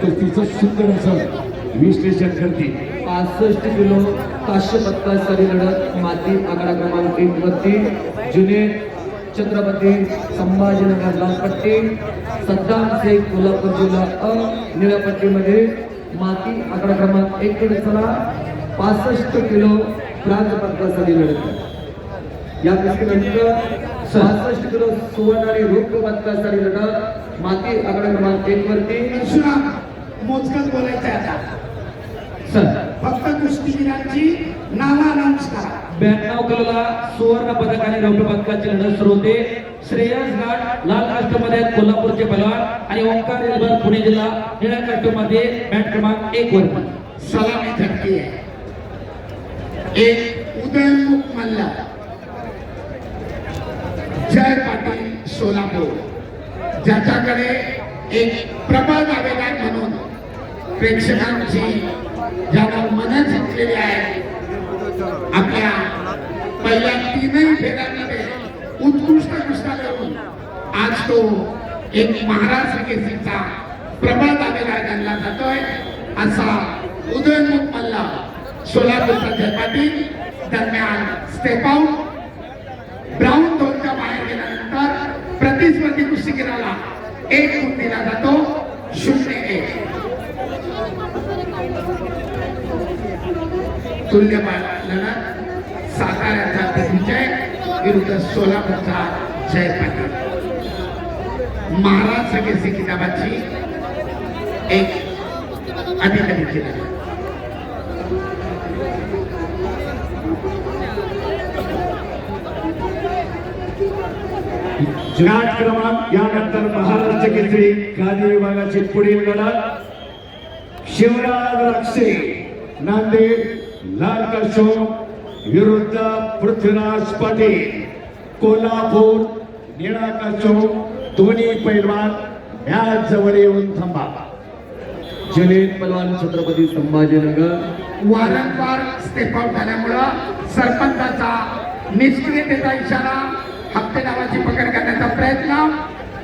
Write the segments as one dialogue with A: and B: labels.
A: कुस्तीचं सुंदर असं विश्लेषण करते.
B: 65 किलो काश्य पदकासाठी लढत माती आकडा क्रमांक 1 वरती जुनेद छत्रपती संभाजीनगर लाल पट्टी, सद्दाम शेख कोल्हापूर जिल्हा अ निळ्या पट्टीमध्ये माती आकडा क्रमांक 1 कडे चला. 65 किलो ब्रांज पदकासाठी लढत या कुस्तीनंतर 65 किलो सुवर्ण आणि रौप्य पदकासाठी लढत माती आकडा क्रमांक 1 वरती.
C: मोजकच बोलायचं आहे आता.
B: सर
C: फक्त कुस्तीगिरांची नावा अनाउन्स करा.
B: 92 किलोला सुवर्ण पदक आणि रौप्य पदकाची लढत सुरू होते. श्रेयस घाट लाल कास्टमध्ये कोल्हापूरचे पहलवान आणि ओंकार एल्बर पुणे जिल्हा निळ्या कास्टमध्ये मॅट क्रमांक 1 वर
C: सलामी झटकी आहे. एक उदयमुख मल्ला जय पाटील सोलापूर, ज्याच्याकडे एक प्रबळ दावेदार म्हणून प्रेक्षकांची ज्याला मन जिंकलेली आहे. आपल्या पहिल्या 3 फेऱ्यांमध्ये उत्कृष्ट कुस्त्या करून आज तो एक महाराष्ट्र केसरीचा प्रबळ दावेदार गणला जातोय. असा उदयमुख मल्ला सोलापूरचा जय पाटील दरम्यान स्टेप आउट ब्राऊन 2च्या बाहेर गेल्यानंतर प्रतिस्पर्धी कुस्तीगिराला 1 गुण दिला जातो. 0-1 तुल्य लढत. साताऱ्याचा विजय विरुद्ध सोलापूरचा जय पाटील. महाराष्ट्र केसरी किताबाची एक अधिकारीची लढत.
A: घाट क्रमांक यानंतर महाराष्ट्र केसरी गादी विभागाची पुढील लढत शिवराज राक्षे नांदेड लाल कास्टूम विरुद्ध पृथ्वीराज पाटील कोल्हापूर निळा कास्टूम. दोन्ही पैलवान मॅच जवळ येऊन थांबा.
B: जुनेद पहलवान छत्रपती संभाजीनगर.
C: वारंवार स्टेप आउट झाल्यामुळं सरपंचाचा निष्क्रियतेचा इशारा, हप्ते नावाची पकड करण्याचा प्रयत्न,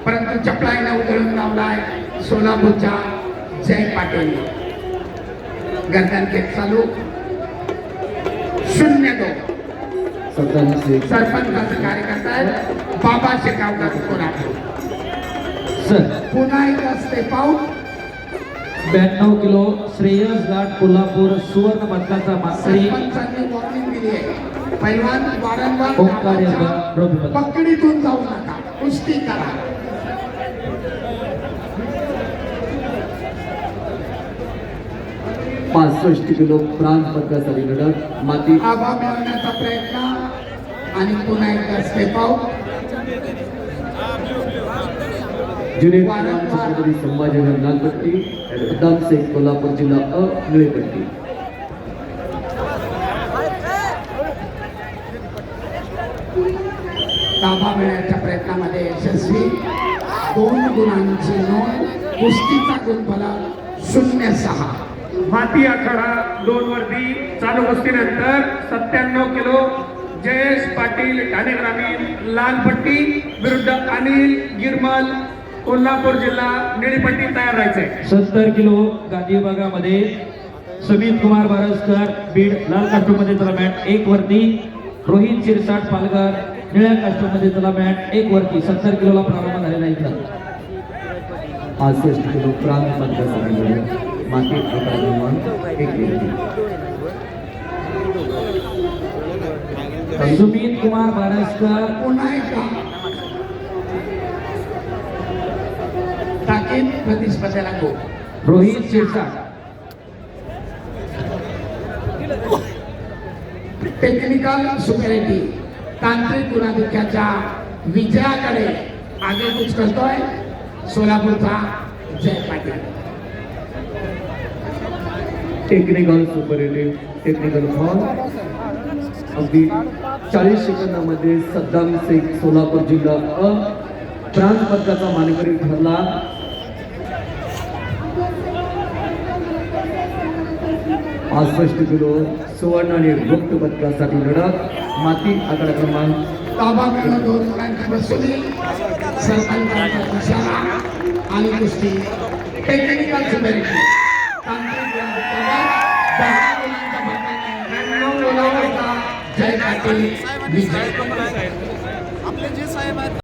C: परंतु चपलाईने उधळून लावलाय सोलापूरच्या जय पाटील. गर्दन खेळ चालू. 0-2
B: सद्दाम शेख.
C: सरपंचाचे कार्यकर्ता आहेत बाबा शेकावकर कोल्हापूर.
B: सर
C: पुन्हा एकदा स्टेप आउट.
B: 92 किलो श्रेयस घाट कोल्हापूर सुवर्ण पदकाचा मास्टरी
C: सरपंचांनी वॉर्निंग दिली आहे. पैलवान वारंवार
B: ओंकार एल्बर रौप्य पदक.
C: पकडीतून जाऊ नका, कुस्ती करा.
B: 65 किलो ब्रांज पदकासाठी लढत माती
C: आभा मिळवण्याचा प्रयत्न आणि पुन्हा एकदा स्टेप आउट.
B: जुनेद पहलवान छत्रपती संभाजीनगर लाल पट्टी, सद्दाम शेख कोल्हापूर जिल्हा अ निळी पट्टी.
C: ताबा मिळण्याच्या प्रयत्नामध्ये यशस्वी. 2 गुणांची नोंद. कुस्तीचा गुणफलक 0-6.
D: माती आखाडा 2 वरती चालू कुस्तीनंतर 97 किलो जयेश पाटील ठाणे ग्रामीण लाल पट्टी विरुद्ध अनिल गिरमल कोल्हापूर जिल्हा निळी पट्टी तयार राहायचंय.
B: 70 किलो गादी विभागामध्ये समीत कुमार बारसकर बीड लाल कास्टूममध्ये त्याला मॅट 1 वरती. रोहित शिरसाट पालघर निळ्या कास्टूममध्ये त्याला मॅट 1 वरती. 70 किलोला प्रारंभ झालेला इथं. 65 किलो ब्रांज पदकासाठी लढत माती आकडा क्रमांक 1 वरती. सुमित कुमार बारसकर
C: पुन्हा एकदा ताकीद प्रतिस्पर्धेला गो.
B: रोहित शिरसाट
C: टेक्निकल सुपेरिटी तांत्रिक गुणाधिक्याच्या विजयाकडे आगेकूच करतोय सोलापूरचा Jay Patil.
B: Technical superintendent technical fall अगदी 40 सेकंदामध्ये सद्दाम शेख सोलापूर जिल्हा अ ब्रांज पदकाचा मानकरी ठरला. पासष्ट किलो सुवर्ण आणि रौप्य पदकासाठी लढत माती आकडा क्रमांक
C: ताबा मिळवून 2 गुणांची वसुली. सरपंचांचा इशारा आणि कुस्ती टेक्निकल सुपेरिटी तांत्रिक गुणांसोबत 10 गुणांच्या फरकाने कोल्हापूरचा जय पाटील विजय.